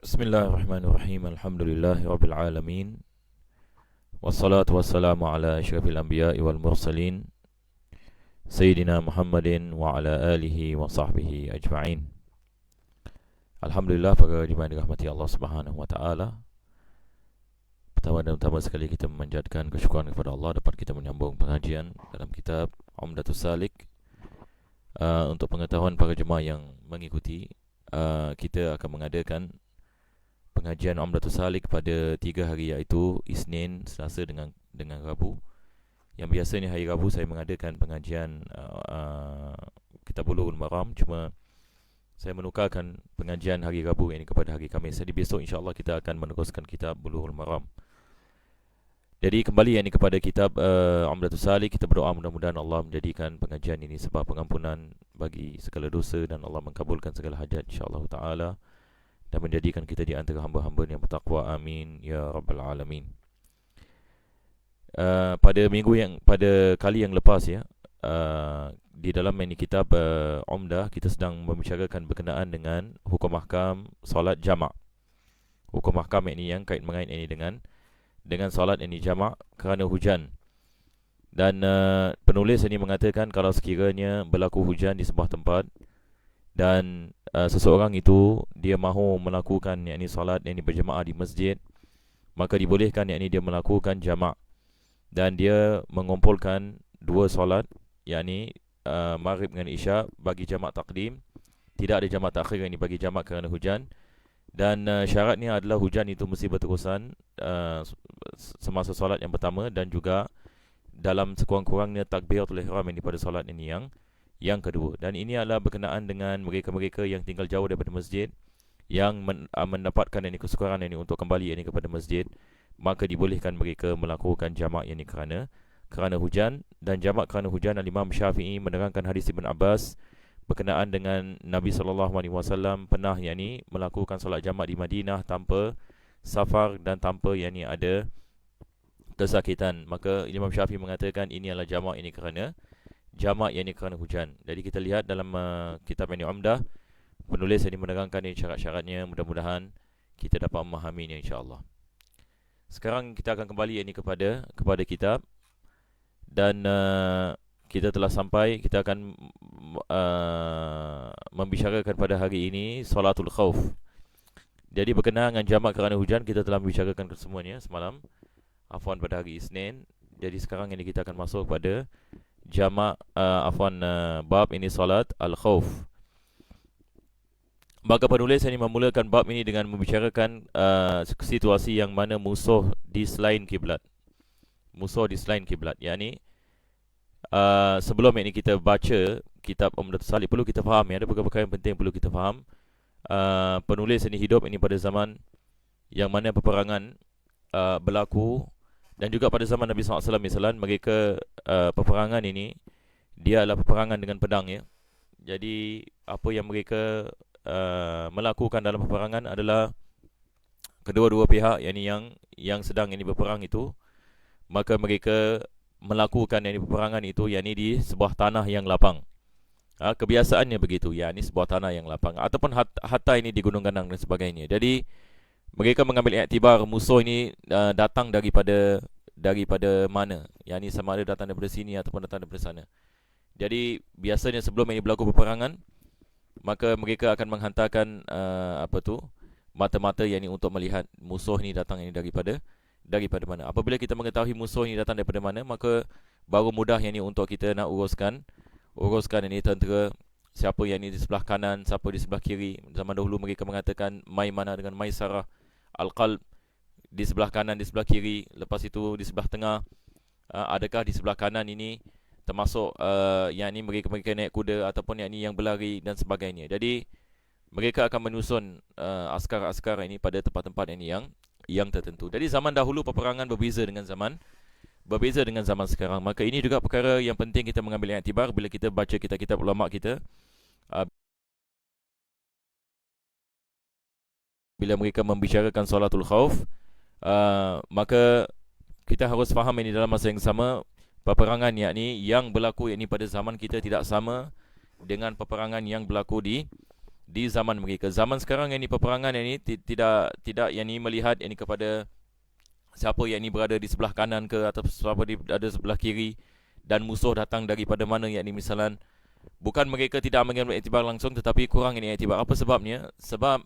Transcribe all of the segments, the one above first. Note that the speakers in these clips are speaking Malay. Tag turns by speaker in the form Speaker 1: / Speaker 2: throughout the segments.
Speaker 1: Bismillahirrahmanirrahim. Alhamdulillahi rabbil alamin. Wassalatu wassalamu ala asyrafil anbiya'i wal mursalin Sayyidina Muhammadin wa ala alihi wa sahbihi ajma'in. Alhamdulillah, para jemaah dirahmati Allah Subhanahu wa taala. Pertama dan utama sekali kita memanjatkan kesyukuran kepada Allah dapat kita menyambung pengajian dalam kitab Umdatus Salik. Untuk pengetahuan para jemaah yang mengikuti, kita akan mengadakan pengajian Umdatus Salik pada 3 hari, iaitu Isnin, Selasa dengan Rabu. Yang biasanya hari Rabu saya mengadakan pengajian Kitab Bulughul Maram, cuma saya menukarkan pengajian hari Rabu ini kepada hari Khamis. Jadi besok insya-Allah kita akan meneruskan Kitab Bulughul Maram. Jadi kembali ini kepada kitab Umdatus Salik. Kita berdoa mudah-mudahan Allah menjadikan pengajian ini sebab pengampunan bagi segala dosa dan Allah mengabulkan segala hajat insya-Allah taala, dan menjadikan kita di antara hamba-hamba yang bertakwa. Amin ya rabbal alamin. Pada kali yang lepas ya, di dalam ini kitab Umdah, kita sedang membicarakan berkenaan dengan hukum ahkam solat jamak. Hukum ahkam ini yang kait mengait ini dengan solat ini jamak kerana hujan. Dan penulis ini mengatakan kalau sekiranya berlaku hujan di sebuah tempat dan seseorang itu dia mahu melakukan yakni solat yakni berjemaah di masjid, maka dibolehkan yakni dia melakukan jamak, dan dia mengumpulkan dua solat yakni maghrib dengan isya bagi jamak takdim. Tidak ada jamak takhir yang bagi jamak kerana hujan. Dan syaratnya adalah hujan itu mesti berterusan semasa solat yang pertama, dan juga dalam sekurang-kurangnya takbiratul ihram ini pada solat ini yang kedua. Dan ini adalah berkenaan dengan mereka-mereka yang tinggal jauh daripada masjid, yang mendapatkan ini kesukaran ini untuk kembali ini kepada masjid, maka dibolehkan mereka melakukan jamak ini kerana hujan. Dan jamak kerana hujan, Imam Syafi'i menerangkan hadis Ibn Abbas berkenaan dengan Nabi SAW pernah yakni melakukan solat jamak di Madinah tanpa safar dan tanpa yakni ada kesakitan. Maka Imam Syafi'i mengatakan ini adalah jamak ini kerana hujan. Jadi kita lihat dalam kitab ini Umdah, penulis ini menerangkan ini syarat-syaratnya. Mudah-mudahan kita dapat memahaminya insya-Allah. Sekarang kita akan kembali ini kepada kitab, dan kita telah sampai, kita akan membicarakan pada hari ini Salatul Khauf. Jadi berkenaan dengan jamak kerana hujan kita telah membicarakan kesemuanya semalam, pada hari Isnin. Jadi sekarang ini kita akan masuk pada jamak bab ini Salat Al-Khauf. Maka penulis ini memulakan bab ini dengan membicarakan situasi yang mana musuh di selain kiblat. Yakni sebelum ini kita baca kitab Umdatus Salik, perlu kita faham ada perkara-perkara yang penting perlu kita faham. Penulis ini hidup ini pada zaman yang mana peperangan berlaku, dan juga pada zaman Nabi SAW misalnya, mereka peperangan ini dia adalah peperangan dengan pedang ya. Jadi apa yang mereka melakukan dalam peperangan adalah kedua-dua pihak yang sedang ini berperang itu, maka mereka melakukan yakni peperangan itu yakni di sebuah tanah yang lapang. Kebiasaannya begitu, yakni sebuah tanah yang lapang, ataupun hatta ini di gunung ganang dan sebagainya. Jadi mereka mengambil iktibar musuh ini datang daripada mana, yakni sama ada datang daripada sini ataupun datang daripada sana. Jadi biasanya sebelum ini berlaku peperangan, maka mereka akan menghantarkan mata-mata yakni untuk melihat musuh ini datang ini daripada mana. Apabila kita mengetahui musuh ini datang daripada mana, maka baru mudah yang ini untuk kita nak uruskan ini tentera, siapa yang ini di sebelah kanan, siapa di sebelah kiri. Zaman dahulu mereka mengatakan Maimanah dengan Maisarah, Al-Qalb di sebelah kanan, di sebelah kiri. Lepas itu di sebelah tengah, adakah di sebelah kanan ini termasuk yang ini mereka naik kuda ataupun yang ini yang berlari dan sebagainya. Jadi mereka akan menyusun askar-askar ini pada tempat-tempat ini yang tertentu. Jadi zaman dahulu peperangan berbeza dengan zaman sekarang. Maka ini juga perkara yang penting kita mengambil iktibar bila kita baca kitab-kitab ulama kita. Bila mereka membicarakan Salatul Khauf, maka kita harus faham ini dalam masa yang sama, peperangan yakni yang berlaku yakni pada zaman kita tidak sama dengan peperangan yang berlaku di zaman mereka. Zaman sekarang yang ini peperangan yang ini tidak yang ini melihat yang ini kepada siapa yang ini berada di sebelah kanan ke atau siapa ada sebelah kiri, dan musuh datang daripada mana yang ini misalan. Bukan mereka tidak mengambil iktibar langsung, tetapi kurang ini iktibar. Apa sebabnya? Sebab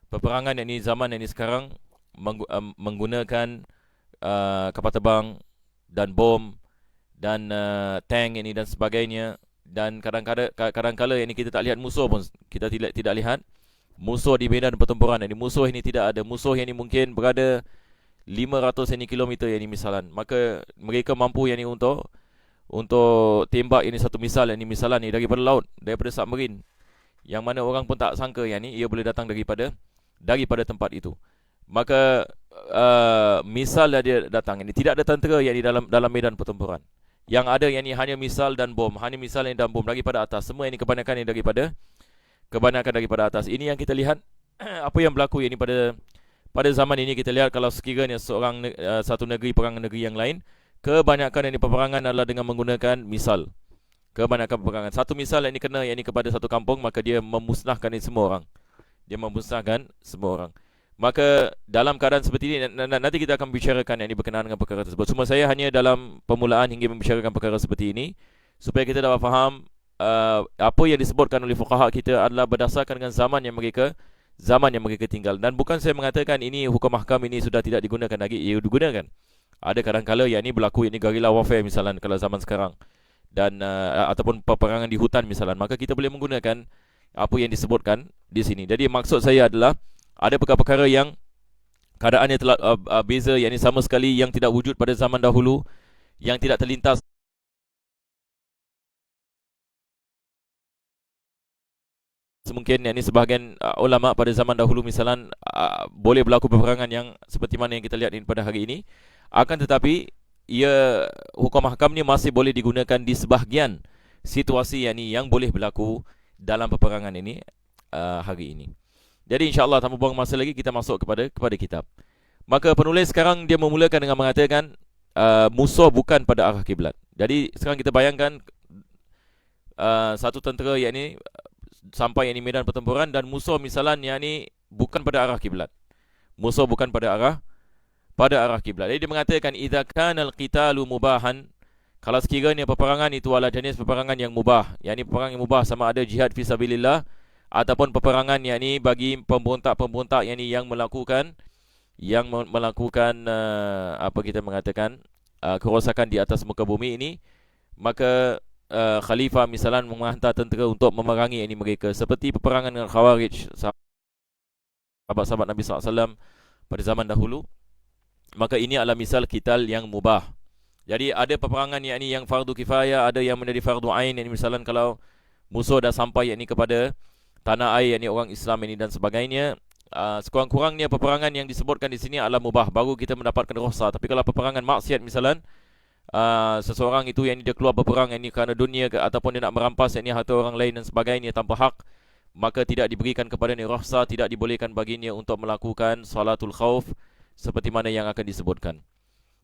Speaker 1: peperangan yang ini zaman yang ini sekarang menggunakan kapal terbang dan bom dan tank ini dan sebagainya. Dan kadang-kala yang ini kita tak lihat musuh pun, kita tidak lihat musuh di medan pertempuran. Ini musuh ini tidak ada. Musuh yang ini mungkin berada 500 kilometer yang ini misalan. Maka mereka mampu yang ini untuk tembak ini satu misal, ini misalan ni daripada laut, daripada submarine, yang mana orang pun tak sangka yang ni ia boleh datang daripada tempat itu. Maka misal dia datang ini, tidak ada tentera yang di dalam medan pertempuran. Yang ada yang ni hanya misal dan bom, hanya misal dan bom daripada atas. Semua ini kebanyakan ini daripada atas. Ini yang kita lihat apa yang berlaku ini pada zaman ini. Kita lihat kalau sekiranya satu negeri perang negeri yang lain, kebanyakan ini peperangan adalah dengan menggunakan misal. Kebanyakan peperangan. Satu misal yang ini kena yang ini kepada satu kampung, maka dia memusnahkan ini semua orang. Dia memusnahkan semua orang. Maka dalam keadaan seperti ini, nanti kita akan bicarakan yang ini berkenaan dengan perkara tersebut. Cuma saya hanya dalam permulaan hingga membicarakan perkara seperti ini, supaya kita dapat faham apa yang disebutkan oleh fuqaha kita adalah berdasarkan dengan zaman yang mereka tinggal. Dan bukan saya mengatakan ini hukum mahkam ini sudah tidak digunakan lagi. Ia digunakan. Ada kadang-kala yang ini berlaku, ini guerrilla warfare misalnya kalau zaman sekarang, dan ataupun peperangan di hutan misalnya, maka kita boleh menggunakan apa yang disebutkan di sini. Jadi maksud saya adalah ada perkara-perkara yang keadaannya telah beza, yang ini sama sekali yang tidak wujud pada zaman dahulu, yang tidak terlintas. Mungkin yang ini sebahagian ulama pada zaman dahulu misalnya boleh berlaku peperangan yang seperti mana yang kita lihat ini pada hari ini. Akan tetapi hukum mahkam ni masih boleh digunakan di sebahagian situasi yang boleh berlaku dalam peperangan ini hari ini. Jadi insya-Allah tanpa buang masa lagi kita masuk kepada kitab. Maka penulis sekarang dia memulakan dengan mengatakan musuh bukan pada arah kiblat. Jadi sekarang kita bayangkan satu tentera yang ini sampai yang ini medan pertempuran, dan musuh misalnya yang ini bukan pada arah kiblat. Musuh bukan pada arah kiblat. Jadi dia mengatakan idza kana al-qitalu mubahan, kalau sekiranya peperangan itu adalah jenis peperangan yang mubah, yakni peperangan yang mubah sama ada jihad fi sabilillah ataupun peperangan yakni bagi pemberontak-pemberontak yang melakukan apa kita mengatakan kerosakan di atas muka bumi ini, maka khalifah misalnya menghantar tentera untuk memerangi mereka, seperti peperangan dengan Khawarij, sahabat-sahabat Nabi SAW pada zaman dahulu. Maka ini adalah misal qital yang mubah. Jadi ada peperangan yang fardu kifayah, ada yang menjadi fardu ain, misalnya kalau musuh dah sampai kepada tanah air orang Islam ini dan sebagainya. Sekurang-kurangnya peperangan yang disebutkan di sini adalah mubah, baru kita mendapatkan rukhsah. Tapi kalau peperangan maksiat misalnya, seseorang itu dia keluar berperang kerana dunia ataupun dia nak merampas harta orang lain dan sebagainya tanpa hak, maka tidak diberikan kepada rukhsah, tidak dibolehkan baginya untuk melakukan salatul khauf seperti mana yang akan disebutkan.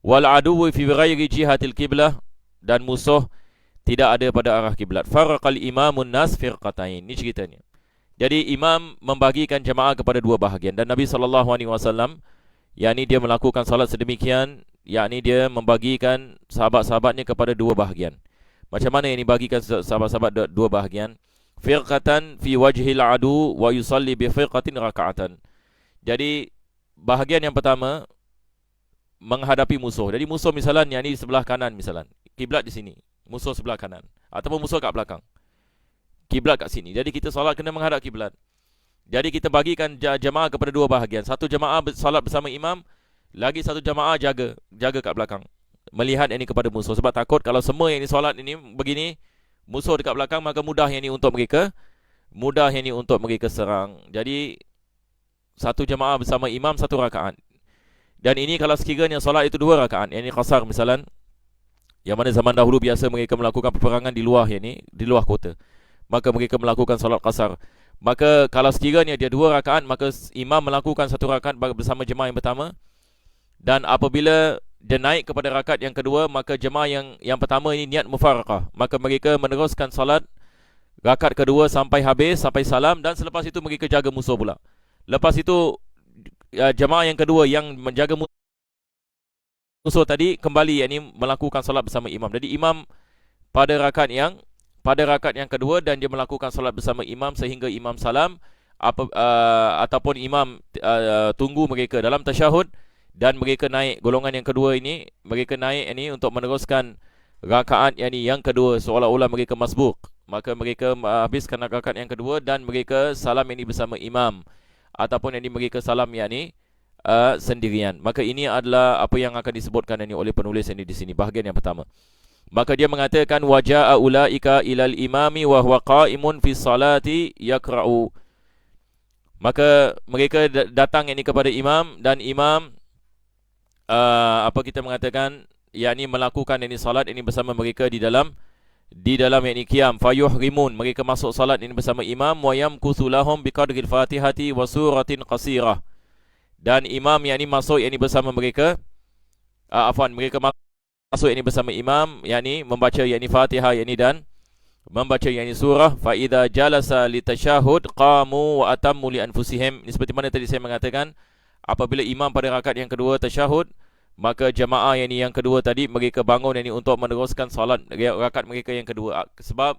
Speaker 1: Wal aduwwu fi ghairi jihatil qiblah, dan musuh tidak ada pada arah kiblat. Faraqal imamun nas firqatain. Ini ceritanya. Jadi imam membagikan jemaah kepada dua bahagian, dan Nabi SAW dia melakukan salat sedemikian, yakni dia membagikan sahabat-sahabatnya kepada dua bahagian. Macam mana yang dibagikan sahabat-sahabat dua bahagian? Firqatan fi wajhil adu wa yusalli bi firqatin raka'atan. Jadi bahagian yang pertama menghadapi musuh. Jadi musuh misalnya di sebelah kanan misalnya, kiblat di sini, musuh sebelah kanan, ataupun musuh kat belakang, kiblat kat sini. Jadi kita solat kena menghadap kiblat. Jadi kita bagikan jemaah kepada dua bahagian. Satu jemaah solat bersama imam, lagi satu jemaah jaga kat belakang, melihat kepada musuh. Sebab takut kalau semua yang solat ini begini, musuh dekat belakang, maka mudah untuk mereka serang. Jadi satu jemaah bersama imam satu rakaat. Dan ini kalau sekiranya solat itu dua rakaat, qasar misalnya, yang mana zaman dahulu biasa mereka melakukan peperangan di luar di luar kota, maka mereka melakukan solat qasar. Maka kalau sekiranya dia dua rakaat, maka imam melakukan satu rakaat bersama jemaah yang pertama, dan apabila dia naik kepada rakaat yang kedua, maka jemaah yang pertama ini niat mufaraqah, maka mereka meneruskan solat Rakaat kedua sampai habis, sampai salam, dan selepas itu mereka jaga musuh pula. Lepas itu jemaah yang kedua yang menjaga musuh tadi kembali, yakni melakukan solat bersama imam. Jadi imam pada rakaat yang kedua, dan dia melakukan solat bersama imam sehingga imam salam, ataupun imam tunggu mereka dalam tasyahud, dan mereka naik golongan yang kedua ini, mereka naik ini untuk meneruskan rakaat yang kedua, seolah-olah mereka masbuk. Maka mereka habiskan rakaat yang kedua dan mereka salam ini bersama imam, ataupun mereka salam sendirian. Maka ini adalah apa yang akan disebutkan ini oleh penulis ini di sini, bahagian yang pertama. Maka dia mengatakan waja'a ulaika ilal imami wa huwa qa'imun fi salati yaqra'u. Maka mereka datang ini kepada imam, dan imam apa kita mengatakan, yakni melakukan ini salat ini bersama mereka di dalam yakni qiyam. Fayuhrimun, mereka masuk salat ini bersama imam. Wa yamkuthu lahum biqadril fatihati wa suratin qasirah. Dan imam yakni masuk yakni bersama mereka, mereka masuk yakni bersama imam, yakni membaca yakni Fatihah yakni dan membaca yakni surah. Fa idza jalasa litasyahud qamu wa atammu li anfusihim. Ini seperti mana tadi saya mengatakan, apabila imam pada rakaat yang kedua tasyahud, maka jemaah yang kedua tadi mereka bangun untuk meneruskan salat rakaat mereka yang kedua, sebab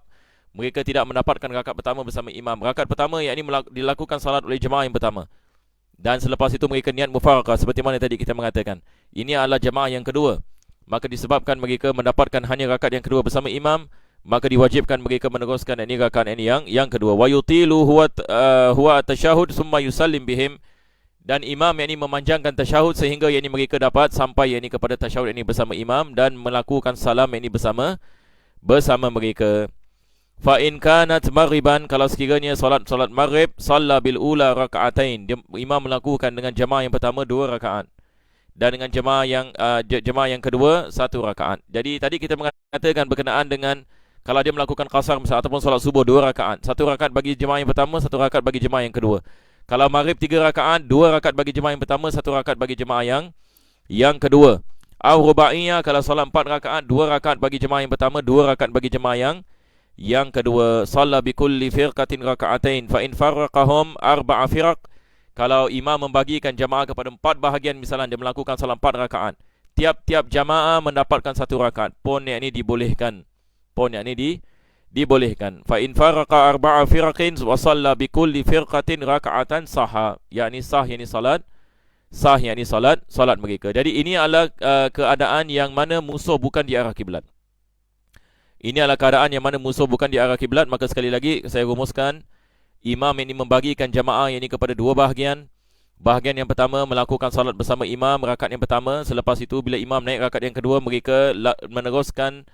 Speaker 1: mereka tidak mendapatkan rakaat pertama bersama imam. Rakaat pertama yakni dilakukan salat oleh jemaah yang pertama, dan selepas itu mereka niat mufaraqah seperti mana tadi kita mengatakan. Ini adalah jemaah yang kedua. Maka disebabkan mereka mendapatkan hanya rakaat yang kedua bersama imam, maka diwajibkan mereka meneruskan rakaat yang kedua. Wa yutilu huwa tasyahud summa yusallim bihim. Dan imam memanjangkan tasyahud sehingga mereka dapat sampai kepada tasyahud bersama imam, dan melakukan salam bersama mereka. Fa in kanat maghriban, kalau sekiranya solat maghrib, shalla bil ula rakaatain, imam melakukan dengan jemaah yang pertama 2 rakaat, dan dengan jemaah yang kedua 1 rakaat. Jadi tadi kita mengatakan berkenaan dengan kalau dia melakukan qasar ataupun solat subuh 2 rakaat, 1 rakaat bagi jemaah yang pertama, 1 rakaat bagi jemaah yang kedua. Kalau maghrib 3 rakaat, 2 rakaat bagi jemaah yang pertama, 1 rakaat bagi jemaah yang kedua. Au rubaiyah, kalau solat 4 rakaat, 2 rakaat bagi jemaah yang pertama, 2 rakaat bagi jemaah yang kedua. Shalla bi kulli firqatin raka'atain fa in farraqahum 4 firaq. Kalau imam membagikan jemaah kepada 4 bahagian, misalnya dia melakukan solat 4 rakaat, tiap-tiap jemaah mendapatkan 1 rakaat, pun ini dibolehkan. Dibolehkan. Fa in faraqa 4 firqin wa shalla bi kulli firqatin raka'atan sahha, yakni sah salat mereka. Jadi ini adalah keadaan yang mana musuh bukan di arah kiblat. Maka sekali lagi saya rumuskan, imam ini membagikan jemaah ini kepada 2 bahagian. Bahagian yang pertama melakukan salat bersama imam rakaat yang pertama, selepas itu bila imam naik rakaat yang kedua, mereka meneruskan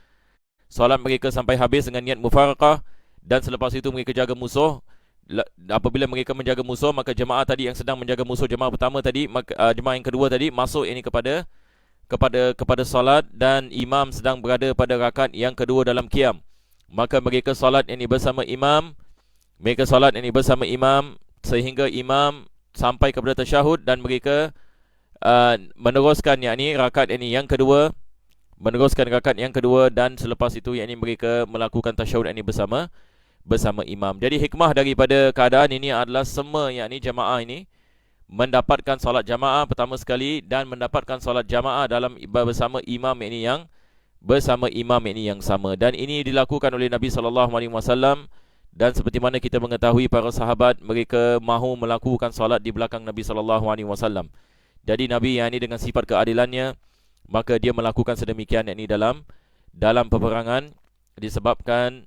Speaker 1: solat mereka sampai habis dengan niat mufaraqah, dan selepas itu mereka jaga musuh. Apabila mereka menjaga musuh, maka jemaah tadi yang sedang menjaga musuh, jemaah pertama tadi, jemaah yang kedua tadi masuk kepada solat, dan imam sedang berada pada rakaat yang kedua dalam qiyam. Maka mereka solat bersama imam, sehingga imam sampai kepada tasyahud, dan mereka meneruskan rakaat yang kedua, dan selepas itu mereka melakukan tasyahud bersama imam. Jadi hikmah daripada keadaan ini adalah semua jemaah ini mendapatkan solat jamaah pertama sekali, dan mendapatkan solat jamaah dalam bersama imam yang sama. Dan ini dilakukan oleh Nabi SAW, dan seperti mana kita mengetahui para sahabat mereka mahu melakukan solat di belakang Nabi SAW. Jadi Nabi dengan sifat keadilannya, maka dia melakukan sedemikian dalam peperangan, disebabkan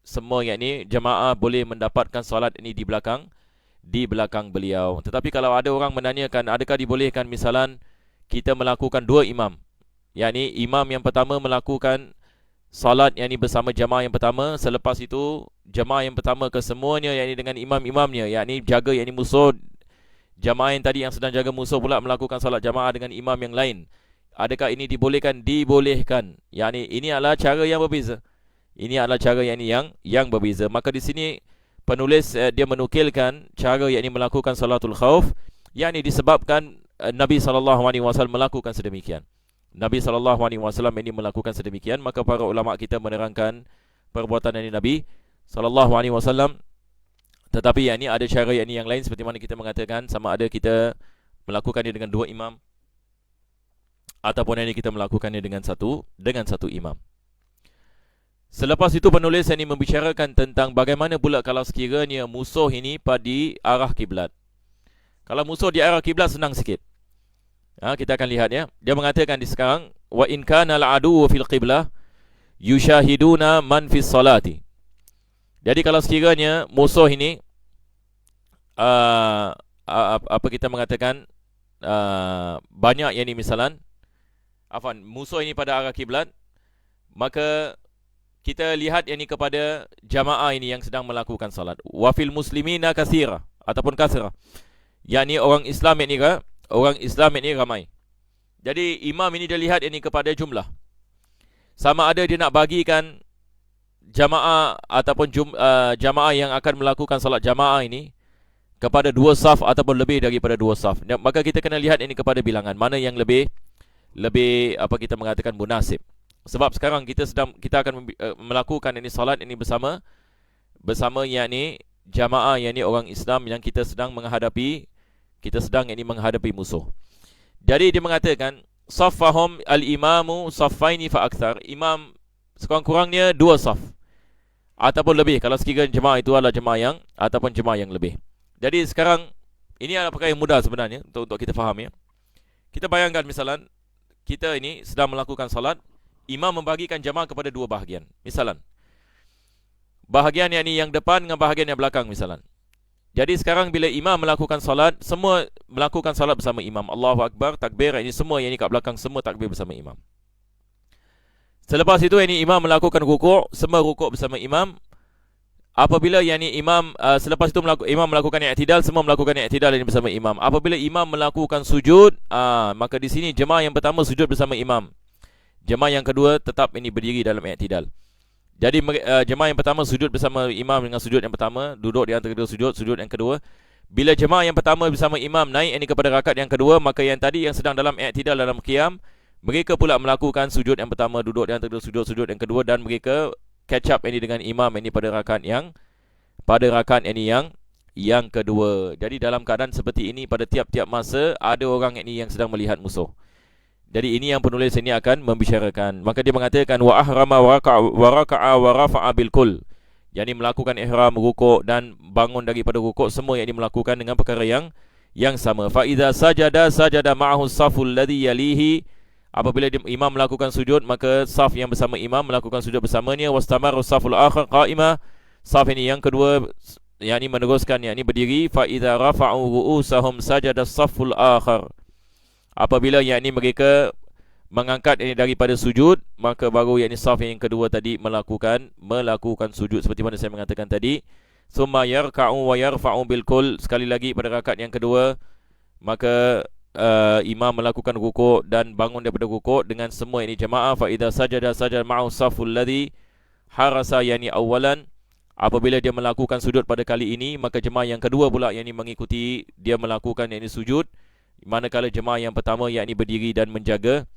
Speaker 1: semua jemaah boleh mendapatkan solat ini di belakang beliau. Tetapi kalau ada orang menanyakan, adakah dibolehkan misalan kita melakukan 2 imam, imam yang pertama melakukan salat bersama jemaah yang pertama, selepas itu jemaah yang pertama kesemuanya dengan imam-imamnya, jaga musuh, jemaah yang tadi yang sedang jaga musuh pula melakukan salat jemaah dengan imam yang lain. Adakah ini dibolehkan? Dibolehkan. Ini adalah cara yang berbeza. Yang berbeza. Maka di sini penulis dia menukilkan cara melakukan salatul khauf, disebabkan Nabi SAW melakukan sedemikian. Nabi SAW ini melakukan sedemikian. Maka para ulama kita menerangkan perbuatan Nabi sallallahu alaihi wasallam. Tetapi yakni ada cara yakni yang lain seperti mana kita mengatakan, sama ada kita melakukannya dengan dua imam ataupun yakni kita melakukannya dengan satu imam. Selepas itu penulis ini membicarakan tentang bagaimana pula kalau sekiranya musuh ini pada arah kiblat. Kalau musuh di arah kiblat senang sikit. Kita akan lihat ya. Dia mengatakan di sekarang, wa in kana al-adu fil qiblah yushahiduna man fis salati. Jadi kalau sekiranya musuh ini apa kita mengatakan banyak yang ini misalan musuh ini pada arah kiblat, maka kita lihat yang ini kepada jamaah ini yang sedang melakukan salat. Wa fil muslimina katsira ataupun kasra. Yakni orang Islam ini ramai. Jadi imam ini dia lihat ini kepada jumlah. Sama ada dia nak bagikan jamaah ataupun jamaah yang akan melakukan salat jamaah ini kepada dua saf ataupun lebih daripada dua saf. Maka kita kena lihat ini kepada bilangan mana yang lebih apa kita mengatakan munasib. Sebab sekarang kita akan melakukan ini salat ini bersama yakni jamaah yakni orang Islam yang kita sedang menghadapi musuh. Jadi dia mengatakan saffahum al-imamu saffaini fa akthar. Imam sekurang-kurangnya dua saf ataupun lebih kalau sekiranya jemaah itu adalah jemaah yang lebih. Jadi sekarang ini adalah perkara yang mudah sebenarnya untuk kita faham ya. Kita bayangkan misalan kita ini sedang melakukan salat, imam membagikan jemaah kepada dua bahagian. Misalan bahagian yang depan dengan bahagian yang belakang misalan. Jadi sekarang bila imam melakukan salat, semua melakukan salat bersama imam. Allahu Akbar, takbir, ini semua yang kat belakang semua takbir bersama imam. Selepas itu imam melakukan rukuk, semua rukuk bersama imam. Apabila imam selepas itu imam melakukan i'tidal, semua melakukan i'tidal ini bersama imam. Apabila imam melakukan sujud, maka di sini jemaah yang pertama sujud bersama imam. Jemaah yang kedua tetap ini berdiri dalam i'tidal. Jadi jemaah yang pertama sujud bersama imam dengan sujud yang pertama, duduk di antara kedua sujud yang kedua. Bila jemaah yang pertama bersama imam naik ini kepada rakaat yang kedua, maka yang tadi yang sedang dalam i'tidal dalam qiyam, mereka pula melakukan sujud yang pertama, duduk di antara sujud yang kedua, dan mereka catch up ini dengan imam ini pada rakaat ini yang kedua. Jadi dalam keadaan seperti ini pada tiap-tiap masa ada orang ini yang sedang melihat musuh. Jadi ini yang penulis ini akan membicarakan. Maka dia mengatakan wa ahrama wa raka'a wa rafa'a bil kull. Yani melakukan ihram, rukuk dan bangun daripada rukuk, semua yang melakukan dengan perkara yang sama. Fa idza sajada ma'ahu saful ladzi yalihi. Apabila imam melakukan sujud, maka saf yang bersama imam melakukan sujud bersamanya. Wastamara saful akhar qa'ima. Saf ini yang kedua yakni meneruskan yakni berdiri. Fa idza rafa'u ru'usahum sajada saful akhar. Apabila yakni mereka mengangkat ini daripada sujud, maka baru yakni saf yang kedua tadi melakukan sujud seperti mana saya mengatakan tadi. Summa yarka'u wa yarfa'u bil kull. Sekali lagi pada rakaat yang kedua, maka imam melakukan rukuk dan bangun daripada rukuk dengan semua ini jemaah. Fa idza sajada ma'u saful ladzi harasa yani awalan. Apabila dia melakukan sujud pada kali ini, maka jemaah yang kedua pula yakni mengikuti dia melakukan yakni sujud, manakala jemaah yang pertama yakni berdiri dan menjaga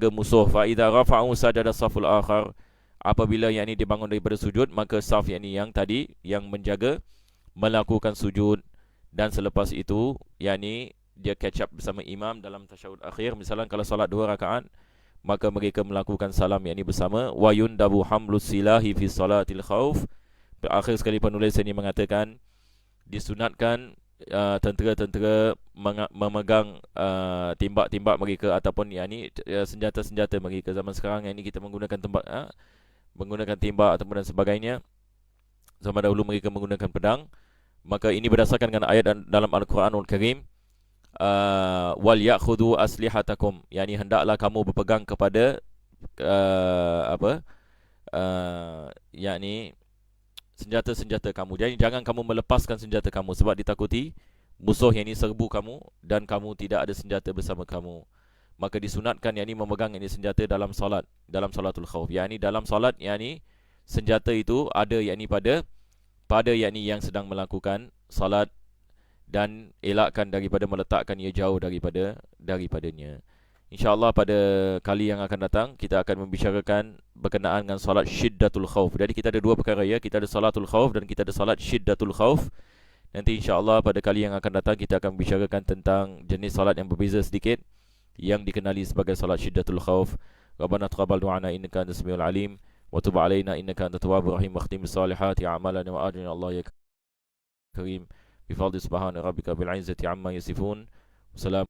Speaker 1: musuh. Fa idza rafa'u sajada saful akhar. Apabila yakni dia bangun daripada sujud, maka saf yakni yang tadi yang menjaga melakukan sujud, dan selepas itu yakni dia catch up bersama imam dalam tasyahud akhir. Misalnya kalau solat 2 rakaat, maka mereka melakukan salam yakni bersama. Wa yundabu hamlus silahi fi salatil khauf. Akhir sekali penulis ini mengatakan disunatkan tentera-tentera memegang timbak-timbak mereka ataupun yakni senjata-senjata mereka. Zaman sekarang ini kita menggunakan timbak ataupun dan sebagainya. Zaman dahulu mereka menggunakan pedang. Maka ini berdasarkan dengan ayat dalam Al-Quranul Karim, wal ya'khudhu aslihatakum, yakni hendaklah kamu berpegang kepada yakni senjata-senjata kamu. Jadi jangan kamu melepaskan senjata kamu sebab ditakuti musuh yang ini serbu kamu dan kamu tidak ada senjata bersama kamu. Maka disunatkan yakni memegang ini senjata dalam salatul khauf. Yakni dalam salat yakni senjata itu ada yakni pada yakni yang sedang melakukan salat, dan elakkan daripada meletakkan ia jauh daripadanya. InsyaAllah pada kali yang akan datang kita akan membicarakan berkenaan dengan solat syiddatul khauf. Jadi kita ada dua perkara ya, kita ada salatul khauf dan kita ada solat syiddatul khauf. Nanti insyaAllah pada kali yang akan datang kita akan bicarakan tentang jenis solat yang berbeza sedikit yang dikenali sebagai solat syiddatul khauf. Rabbana taqabbal du'ana innaka antas samiul alim wa tub 'alaina innaka antat tawwabur rahim wa khtim bisolihati a'malana wa ajrina Allah ya karim bi fadli subhana rabbika bil 'izzati amma yasifun. Wassalamu